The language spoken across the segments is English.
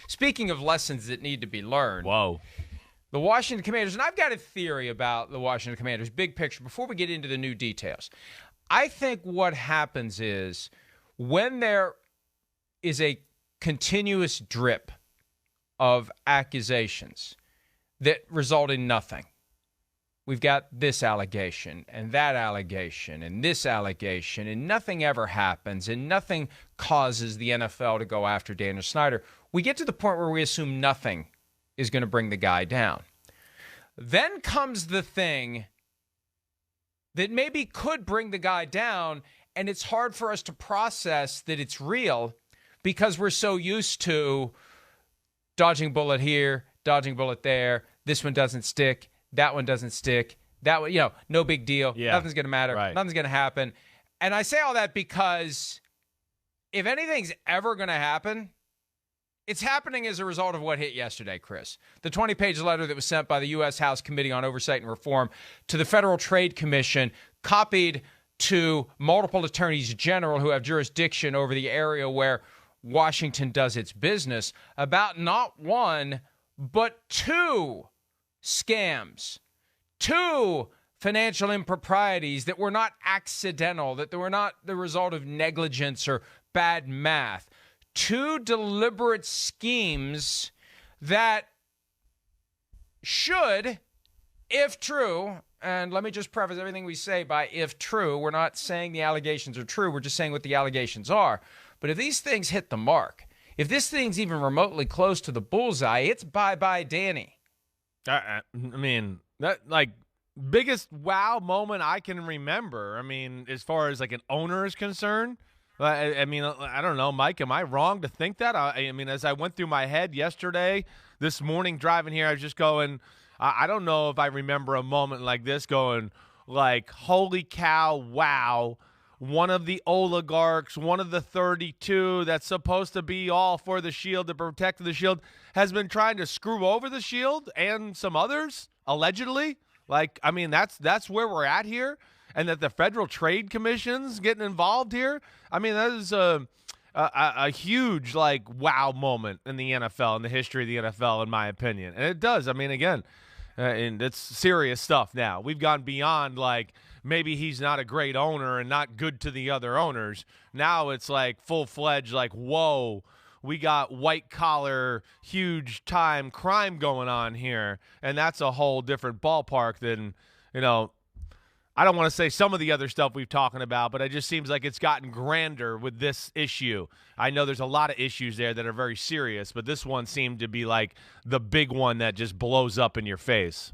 Speaking of lessons that need to be learned. Whoa. The Washington Commanders, and I've got a theory about the Washington Commanders, big picture, before we get into the new details. I think what happens is when there is a continuous drip of accusations that result in nothing. We've got this allegation and that allegation and this allegation, and nothing ever happens, and nothing causes the NFL to go after Daniel Snyder. We get to the point where we assume nothing is going to bring the guy down. Then comes the thing that maybe could bring the guy down, and it's hard for us to process that it's real because we're so used to dodging bullet here, dodging bullet there. This one doesn't stick. That one doesn't stick. That one, no big deal. Yeah. Nothing's going to matter. Right. Nothing's going to happen. And I say all that because if anything's ever going to happen, it's happening as a result of what hit yesterday, Chris. The 20-page letter that was sent by the U.S. House Committee on Oversight and Reform to the Federal Trade Commission, copied to multiple attorneys general who have jurisdiction over the area where Washington does its business, about not one, but two scams, two financial improprieties that were not accidental, that they were not the result of negligence or bad math. Two deliberate schemes that should, if true, and let me just preface everything we say by if true, we're not saying the allegations are true, we're just saying what the allegations are. But if these things hit the mark, if this thing's even remotely close to the bullseye, it's bye-bye Danny. I mean, that biggest wow moment I can remember. I mean, as far as an owner is concerned, I mean, I don't know, Mike, am I wrong to think that? I mean, as I went through my head yesterday, this morning driving here, I was just going, I don't know if I remember a moment like this going holy cow, wow. One of the oligarchs, one of the 32 that's supposed to be all for the Shield, to protect the Shield, has been trying to screw over the Shield and some others, allegedly. I mean, that's where we're at here. And that the Federal Trade Commission's getting involved here. I mean, that is a huge, wow moment in the NFL, in the history of the NFL, in my opinion. And it does. I mean, again, and it's serious stuff now. We've gone beyond, maybe he's not a great owner and not good to the other owners. Now it's full-fledged, whoa, we got white-collar, huge-time crime going on here. And that's a whole different ballpark than, I don't want to say some of the other stuff we've talking about, but it just seems like it's gotten grander with this issue. I know there's a lot of issues there that are very serious, but this one seemed to be the big one that just blows up in your face.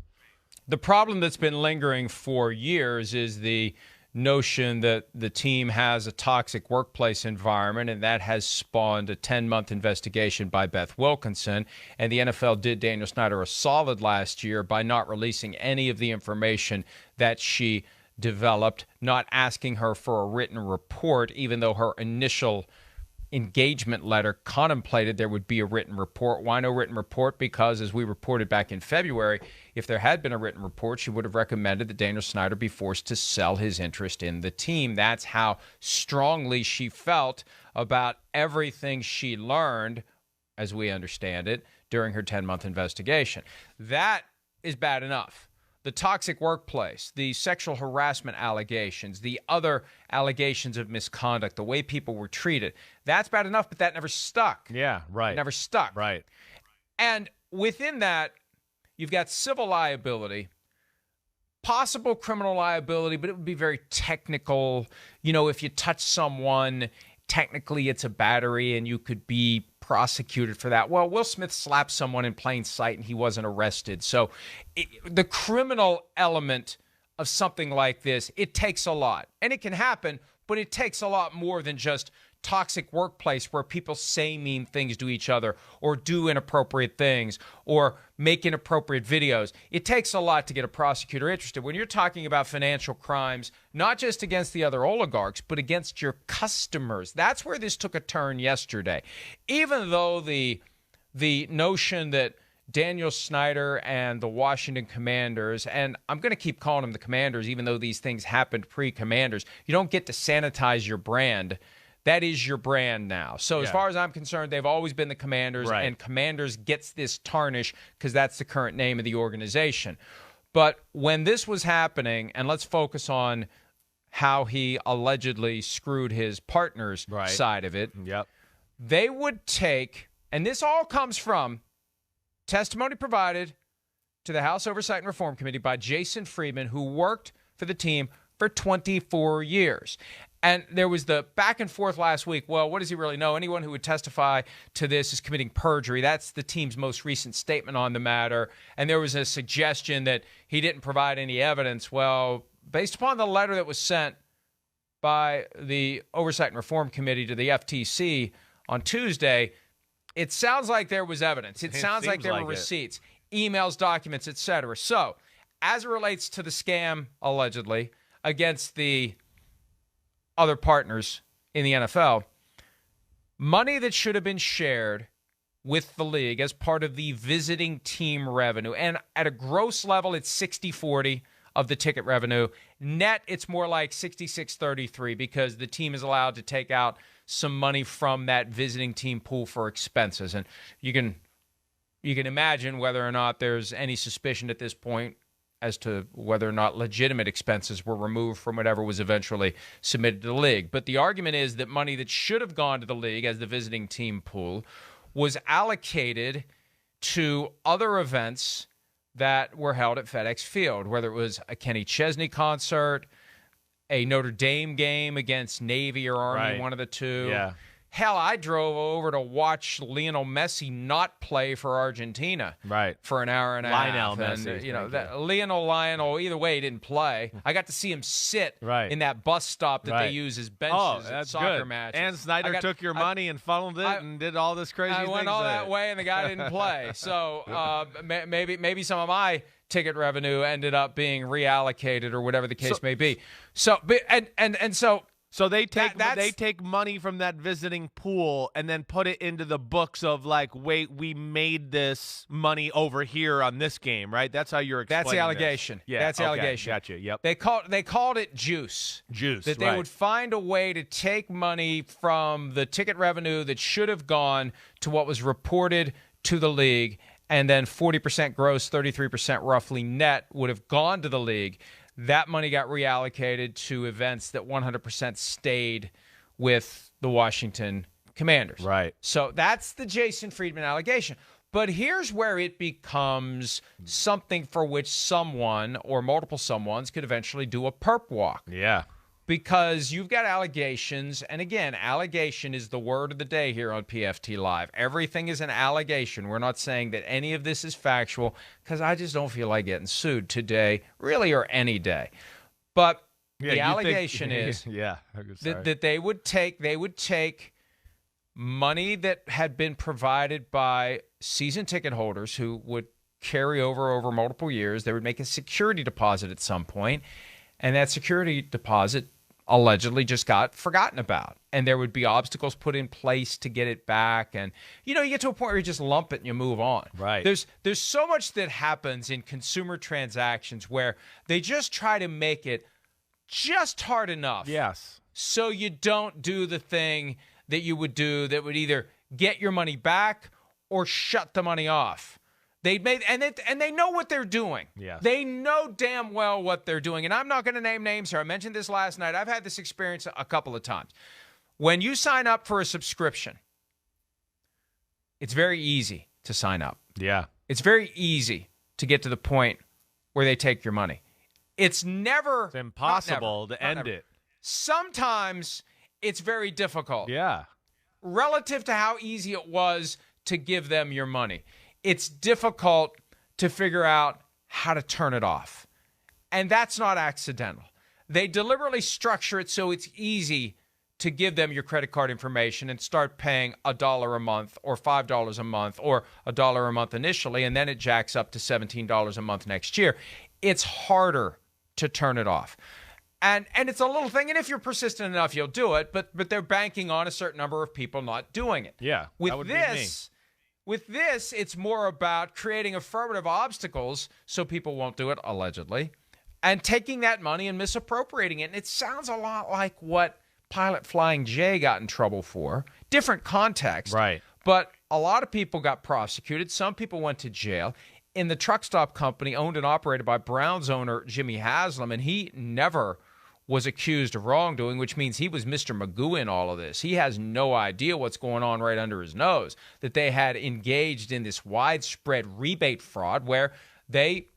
The problem that's been lingering for years is the notion that the team has a toxic workplace environment, and that has spawned a 10-month investigation by Beth Wilkinson. And the NFL did Daniel Snyder a solid last year by not releasing any of the information that she developed, not asking her for a written report, even though her initial engagement letter contemplated there would be a written report. Why no written report? Because, as we reported back in February, if there had been a written report, she would have recommended that Daniel Snyder be forced to sell his interest in the team. That's how strongly she felt about everything she learned, as we understand it, during her 10-month investigation. That is bad enough. The toxic workplace, the sexual harassment allegations, the other allegations of misconduct, the way people were treated, that's bad enough, but that never stuck. Yeah, right. It never stuck. Right. And within that, you've got civil liability, possible criminal liability, but it would be very technical. If you touch someone, technically it's a battery and you could be prosecuted for that. Well, Will Smith slapped someone in plain sight and he wasn't arrested. So the criminal element of something like this, it takes a lot. And it can happen, but it takes a lot more than just toxic workplace where people say mean things to each other or do inappropriate things or make inappropriate videos. It takes a lot to get a prosecutor interested. When you're talking about financial crimes, not just against the other oligarchs, but against your customers, that's where this took a turn yesterday. Even though the notion that Daniel Snyder and the Washington Commanders, and I'm going to keep calling them the Commanders even though these things happened pre-Commanders, you don't get to sanitize your brand. That is your brand now. So as far as I'm concerned, they've always been the Commanders, and Commanders gets this tarnish because that's the current name of the organization. But when this was happening, and let's focus on how he allegedly screwed his partner's side of it, they would take, and this all comes from testimony provided to the House Oversight and Reform Committee by Jason Friedman, who worked for the team for 24 years. And there was the back and forth last week. Well, what does he really know? Anyone who would testify to this is committing perjury. That's the team's most recent statement on the matter. And there was a suggestion that he didn't provide any evidence. Well, based upon the letter that was sent by the Oversight and Reform Committee to the FTC on Tuesday, it sounds like there was evidence. It sounds like there were receipts, emails, documents, etc. So, as it relates to the scam, allegedly, against the other partners in the NFL, money that should have been shared with the league as part of the visiting team revenue. And at a gross level, it's 60-40 of the ticket revenue. Net, it's more like 66-33 because the team is allowed to take out some money from that visiting team pool for expenses. And you can imagine whether or not there's any suspicion at this point as to whether or not legitimate expenses were removed from whatever was eventually submitted to the league. But the argument is that money that should have gone to the league as the visiting team pool was allocated to other events that were held at FedEx Field, whether it was a Kenny Chesney concert, a Notre Dame game against Navy or Army, one of the two. Yeah. Hell, I drove over to watch Lionel Messi not play for Argentina for an hour and a half. Lionel, either way, he didn't play. I got to see him sit in that bus stop that they use as benches at soccer matches. And Snyder took your money and funneled it and did all this crazy things. I went all that way, and the guy didn't play. So maybe some of my ticket revenue ended up being reallocated or whatever the case may be. So, So they take money from that visiting pool and then put it into the books of like, wait, we made this money over here on this game, right? That's how you're explaining. That's the allegation. Yeah, that's the allegation. Gotcha. Yep. They called it juice. That they would find a way to take money from the ticket revenue that should have gone to what was reported to the league, and then 40% gross, 33% roughly net would have gone to the league. That money got reallocated to events that 100% stayed with the Washington Commanders. Right. So that's the Jason Friedman allegation. But here's where it becomes something for which someone or multiple someones could eventually do a perp walk. Yeah. Because you've got allegations, and again, allegation is the word of the day here on PFT Live. Everything is an allegation. We're not saying that any of this is factual, because I just don't feel like getting sued today, really, or any day. But the allegation is that they would take money that had been provided by season ticket holders who would carry over multiple years. They would make a security deposit at some point, and that security deposit allegedly just got forgotten about. And there would be obstacles put in place to get it back. And, you get to a point where you just lump it and you move on. Right. There's so much that happens in consumer transactions where they just try to make it just hard enough. Yes. So you don't do the thing that you would do that would either get your money back or shut the money off. They know what they're doing. Yes. They know damn well what they're doing. And I'm not going to name names here. I mentioned this last night. I've had this experience a couple of times. When you sign up for a subscription, it's very easy to sign up. Yeah. It's very easy to get to the point where they take your money. It's impossible to end it. Sometimes it's very difficult. Yeah. Relative to how easy it was to give them your money. It's difficult to figure out how to turn it off. And that's not accidental. They deliberately structure it so it's easy to give them your credit card information and start paying $1 a month or $5 a month or $1 a month initially, and then it jacks up to $17 a month next year. It's harder to turn it off. And it's a little thing, and if you're persistent enough, you'll do it, but they're banking on a certain number of people not doing it. Yeah, that would be me. With this, it's more about creating affirmative obstacles so people won't do it, allegedly, and taking that money and misappropriating it. And it sounds a lot like what pilot Flying J got in trouble for. Different context. Right. But a lot of people got prosecuted. Some people went to jail. In the truck stop company owned and operated by Browns owner Jimmy Haslam, and he never was accused of wrongdoing, which means he was Mr. Magoo in all of this. He has no idea what's going on right under his nose, that they had engaged in this widespread rebate fraud where they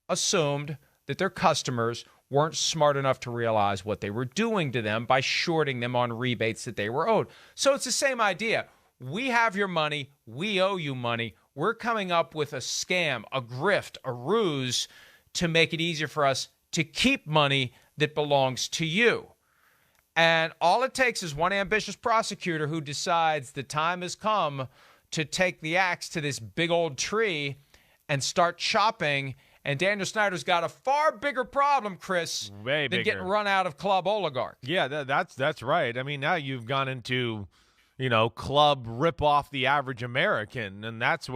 assumed that their customers weren't smart enough to realize what they were doing to them by shorting them on rebates that they were owed. So it's the same idea. We have your money. We owe you money. We're coming up with a scam, a grift, a ruse to make it easier for us to keep money that belongs to you. And all it takes is one ambitious prosecutor who decides the time has come to take the axe to this big old tree and start chopping. And Daniel Snyder's got a far bigger problem, Chris, than getting run out of club oligarch. Yeah, that's right. I mean, now you've gone into, club rip off the average American, and that's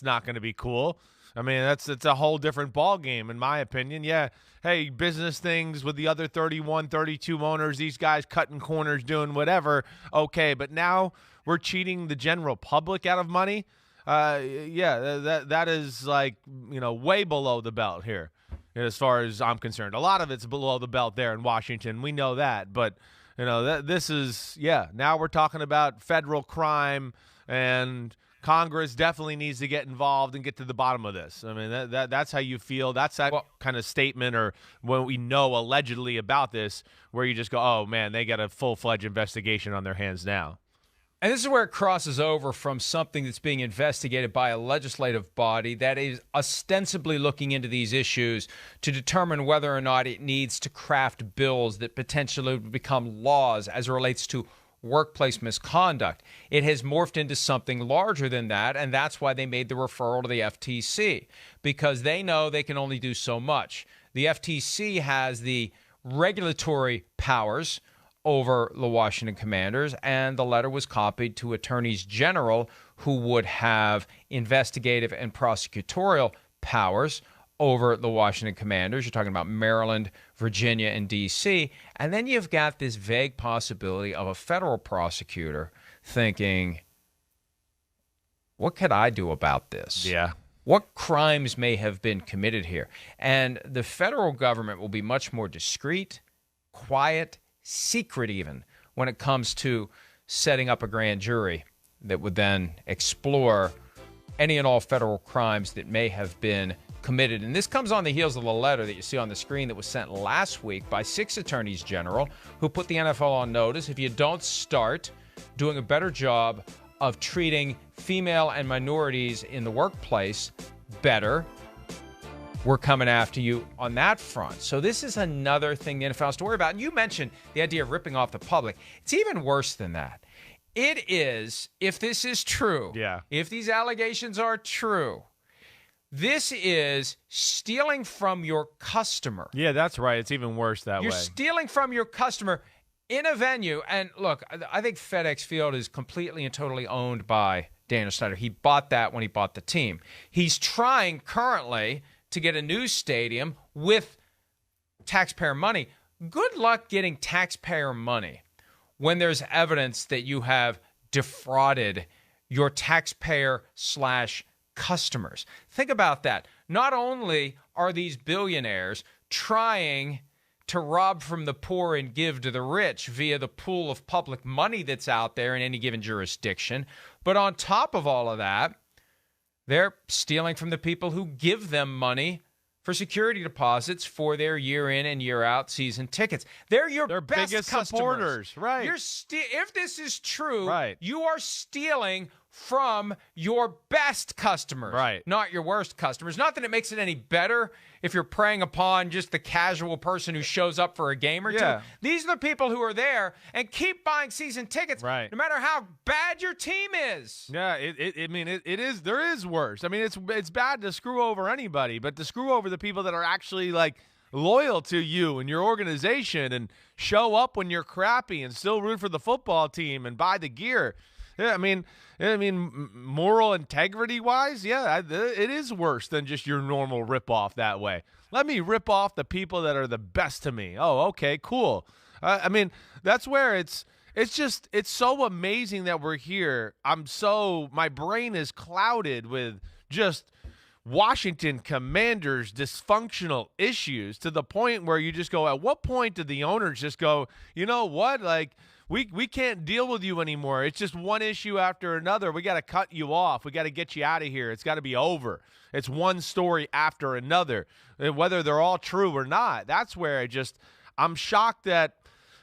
not going to be cool. I mean, it's a whole different ball game, in my opinion. Yeah, hey, business things with the other 31, 32 owners, these guys cutting corners, doing whatever, okay. But now we're cheating the general public out of money. That is way below the belt here, as far as I'm concerned. A lot of it's below the belt there in Washington. We know that, but this is now we're talking about federal crime, and Congress definitely needs to get involved and get to the bottom of this. I mean, that's how you feel. That's that kind of statement, or when we know allegedly about this, where you just go, oh man, they got a full-fledged investigation on their hands now. And this is where it crosses over from something that's being investigated by a legislative body that is ostensibly looking into these issues to determine whether or not it needs to craft bills that potentially become laws as it relates to workplace misconduct. It has morphed into something larger than that, and that's why they made the referral to the FTC, because they know they can only do so much. The FTC has the regulatory powers over the Washington Commanders, and the letter was copied to attorneys general who would have investigative and prosecutorial powers over the Washington Commanders. You're talking about Maryland, Virginia, and D.C. And then you've got this vague possibility of a federal prosecutor thinking, what could I do about this? Yeah. What crimes may have been committed here? And the federal government will be much more discreet, quiet, secret even, when it comes to setting up a grand jury that would then explore any and all federal crimes that may have been committed. And this comes on the heels of the letter that you see on the screen that was sent last week by 6 attorneys general who put the NFL on notice. If you don't start doing a better job of treating female and minorities in the workplace better, we're coming after you on that front. So this is another thing the NFL has to worry about. And you mentioned the idea of ripping off the public. It's even worse than that. It is, if this is true, if these allegations are true, this is stealing from your customer. Yeah, that's right. It's even worse that way. You're stealing from your customer in a venue. And look, I think FedEx Field is completely and totally owned by Daniel Snyder. He bought that when he bought the team. He's trying currently to get a new stadium with taxpayer money. Good luck getting taxpayer money when there's evidence that you have defrauded your taxpayer/customers. Think about that. Not only are these billionaires trying to rob from the poor and give to the rich via the pool of public money that's out there in any given jurisdiction, but on top of all of that, they're stealing from the people who give them money for security deposits for their year in and year out season tickets. They're your best biggest customers. supporters, right? If this is true, right, you are stealing from your best customers, right, not your worst customers. Not that it makes it any better if you're preying upon just the casual person who shows up for a game or two. These are the people who are there and keep buying season tickets, right, no matter how bad your team is. Yeah, it is. There is worse. I mean, it's bad to screw over anybody, but to screw over the people that are actually like loyal to you and your organization and show up when you're crappy and still root for the football team and buy the gear. Yeah, I mean, moral integrity-wise, it is worse than just your normal rip-off that way. Let me rip off the people that are the best to me. Oh, okay, cool. I mean, that's where it's so amazing that we're here. My brain is clouded with just Washington Commanders dysfunctional issues to the point where you just go, at what point did the owners just go, you know what, like we can't deal with you anymore. It's just one issue after another. We got to cut you off. We got to get you out of here. It's got to be over. It's one story after another, whether they're all true or not. That's where I'm shocked that,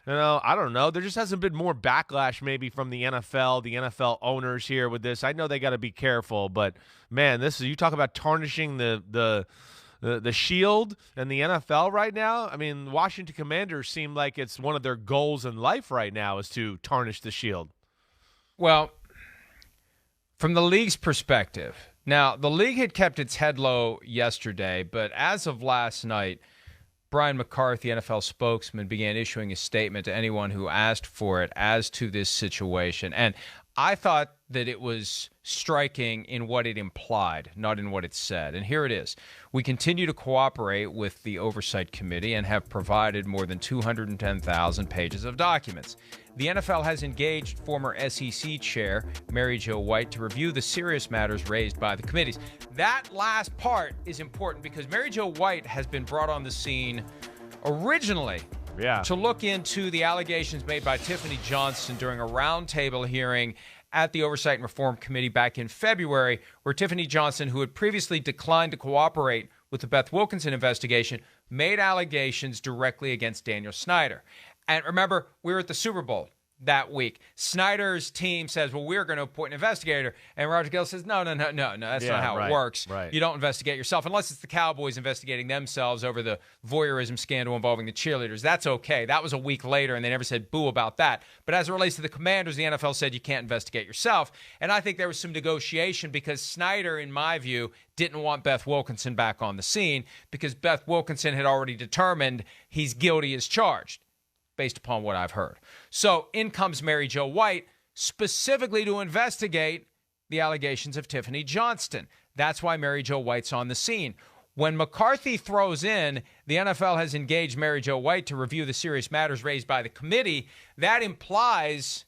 I don't know. There just hasn't been more backlash maybe from the NFL owners here with this. I know they got to be careful, but man, you talk about tarnishing the shield and the NFL right now. I mean, Washington Commanders seem like it's one of their goals in life right now is to tarnish the shield. Well, from the league's perspective, now the league had kept its head low yesterday, but as of last night, Brian McCarthy, NFL spokesman, began issuing a statement to anyone who asked for it as to this situation. And I thought that it was striking in what it implied, not in what it said. And here it is. We continue to cooperate with the Oversight Committee and have provided more than 210,000 pages of documents. The NFL has engaged former SEC Chair Mary Jo White to review the serious matters raised by the committees. That last part is important because Mary Jo White has been brought on the scene originally to look into the allegations made by Tiffany Johnson during a roundtable hearing at the Oversight and Reform Committee back in February, where Tiffany Johnson, who had previously declined to cooperate with the Beth Wilkinson investigation, made allegations directly against Daniel Snyder. And remember, we were at the Super Bowl that week. Snyder's team says, well, we're going to appoint an investigator. And Roger Goodell says, no, that's not how it works. Right. You don't investigate yourself unless it's the Cowboys investigating themselves over the voyeurism scandal involving the cheerleaders. That's okay. That was a week later, and they never said boo about that. But as it relates to the Commanders, the NFL said you can't investigate yourself. And I think there was some negotiation because Snyder, in my view, didn't want Beth Wilkinson back on the scene because Beth Wilkinson had already determined he's guilty as charged, based upon what I've heard. So in comes Mary Jo White specifically to investigate the allegations of Tiffany Johnston. That's why Mary Jo White's on the scene. When McCarthy throws in, the NFL has engaged Mary Jo White to review the serious matters raised by the committee, that implies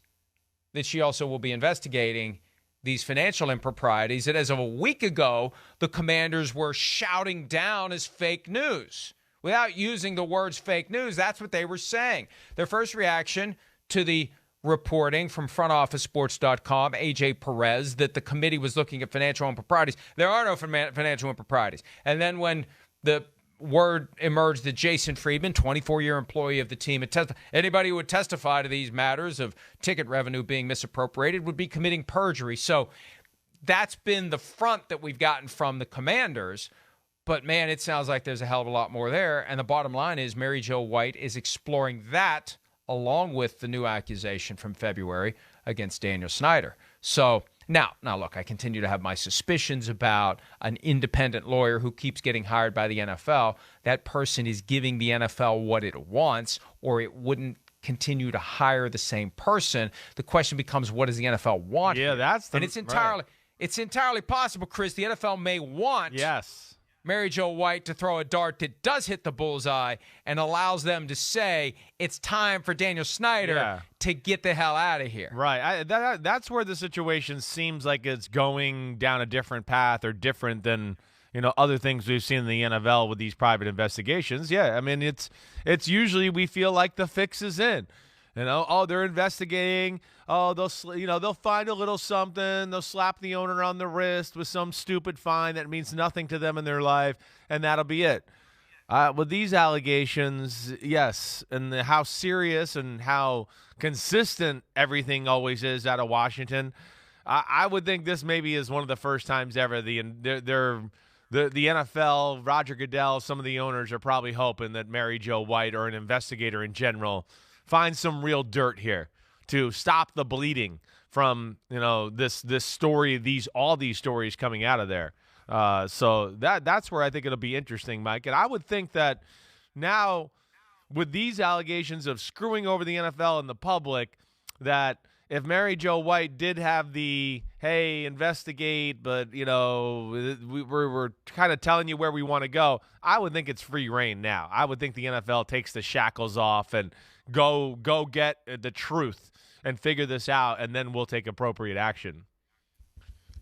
that she also will be investigating these financial improprieties that as of a week ago, the Commanders were shouting down as fake news. Without using the words fake news, that's what they were saying. Their first reaction to the reporting from frontofficesports.com, AJ Perez, that the committee was looking at financial improprieties. There are no financial improprieties. And then when the word emerged that Jason Friedman, 24-year employee of the team, anybody who would testify to these matters of ticket revenue being misappropriated would be committing perjury. So that's been the front that we've gotten from the Commanders. But, man, it sounds like there's a hell of a lot more there. And the bottom line is Mary Jo White is exploring that along with the new accusation from February against Daniel Snyder. So now, look, I continue to have my suspicions about an independent lawyer who keeps getting hired by the NFL. That person is giving the NFL what it wants, or it wouldn't continue to hire the same person. The question becomes, what does the NFL want? Yeah, that's the, and it's entirely possible, Chris. The NFL may want Mary Jo White to throw a dart that does hit the bullseye and allows them to say it's time for Daniel Snyder to get the hell out of here. Right. That's where the situation seems like it's going down a different path or different than other things we've seen in the NFL with these private investigations. Yeah, I mean it's usually we feel like the fix is in. They're investigating. They'll find a little something. They'll slap the owner on the wrist with some stupid fine that means nothing to them in their life, and that'll be it. With these allegations, yes, and how serious and how consistent everything always is out of Washington, I would think this maybe is one of the first times ever the NFL, Roger Goodell, some of the owners are probably hoping that Mary Jo White or an investigator in general find some real dirt here to stop the bleeding from this story, all these stories coming out of there. So that's where I think it'll be interesting, Mike. And I would think that now with these allegations of screwing over the NFL and the public, that if Mary Jo White did have the hey, investigate, but we're kind of telling you where we want to go, I would think it's free reign now. I would think the NFL takes the shackles off and go get the truth and figure this out, and then we'll take appropriate action.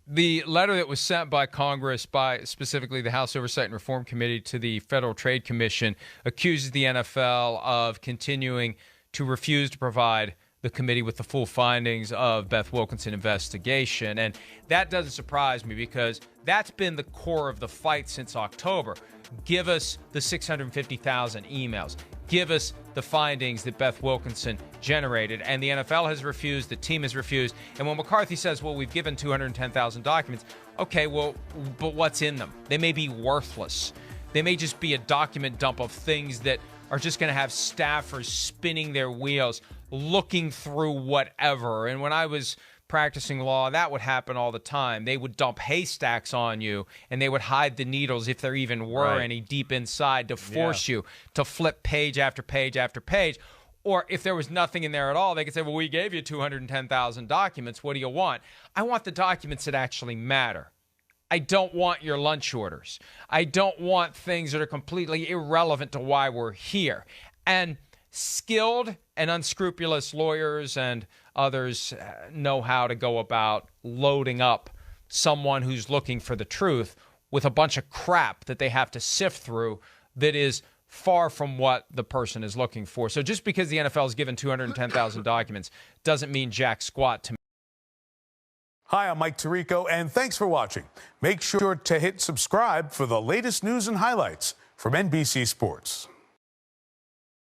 The letter that was sent by Congress, by specifically the House Oversight and Reform Committee, to the Federal Trade Commission accuses the NFL of continuing to refuse to provide the committee with the full findings of Beth Wilkinson investigation. And that doesn't surprise me, because that's been the core of the fight since October. Give us the 650,000 emails. Give us the findings that Beth Wilkinson generated. And the NFL has refused, the team has refused. And when McCarthy says, well, we've given 210,000 documents, okay, well, but what's in them? They may be worthless. They may just be a document dump of things that are just going to have staffers spinning their wheels, looking through whatever. And when I was practicing law, that would happen all the time. They would dump haystacks on you, and they would hide the needles, if there even were any, deep inside, to force you to flip page after page after page. Or if there was nothing in there at all, they could say, well, we gave you 210,000 documents. What do you want? I want the documents that actually matter. I don't want your lunch orders. I don't want things that are completely irrelevant to why we're here. And skilled and unscrupulous lawyers and others know how to go about loading up someone who's looking for the truth with a bunch of crap that they have to sift through that is far from what the person is looking for. So just because the NFL has given 210,000 documents doesn't mean jack squat to me. Hi, I'm Mike Tirico, and thanks for watching. Make sure to hit subscribe for the latest news and highlights from NBC Sports.